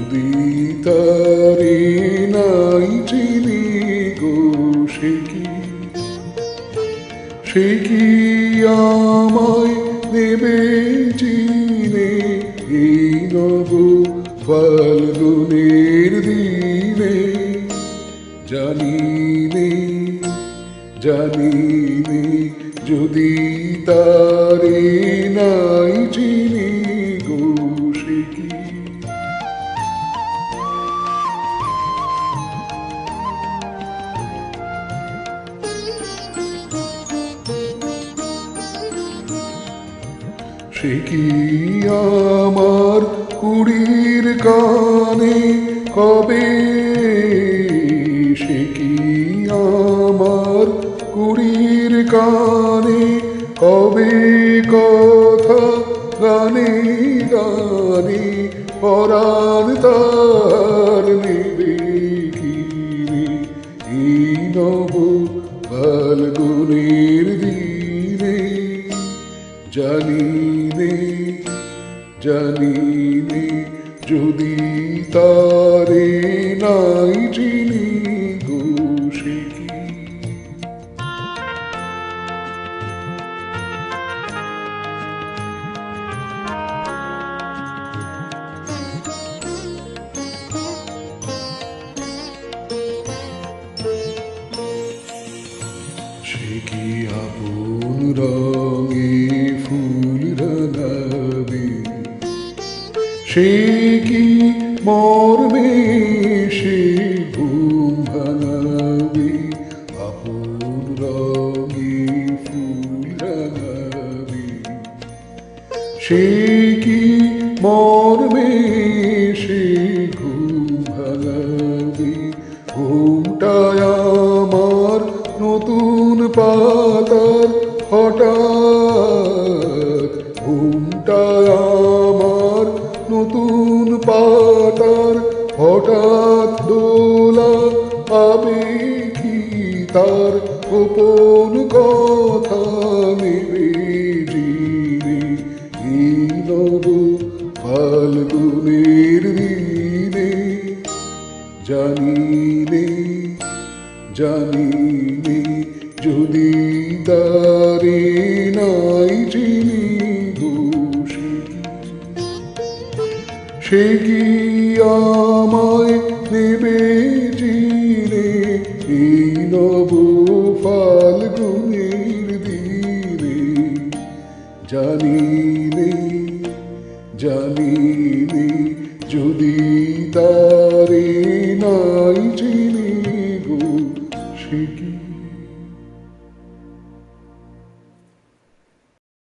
যদি তারে নাই চিনি গো, সে কি আমায় দেবে চিনে এই নব ফাল্গুনের দিনে? জানি নে যদি তারে নাই চিনি গো, সে কি সে কি আমার কুড়ির কানে কবে? সে কি আমার কুড়ির কানে কবে কথা গানে গানে পরাণ তার নেবে কি রে এই নব ফাল্গুনের দিনে? জানি নে যদি তারে নাই চিনি গো, সে কি আপন রঙে ফুল রাঙাবে? সে কি মরবে সে ঘুম ভাঙাবে? আপন রঙে ফুল রাঙাবে? সে কি মরবে সে ঘুম ভাঙাবে? ঘুমটায় আমার নতুন পাতার হঠাৎ, ঘুমটায় আমার নতুন পাতার হঠাৎ দোলা পাবে কি তার গোপন কথা নেবে জিনে এই নব ফাল্গুনের দিনে? জানি নে যদি তারে নাই চিনি গো, সে কি আমায় নেবে চিনে এই নব ফাল্গুনের দিনে? জানি নে যদি তারে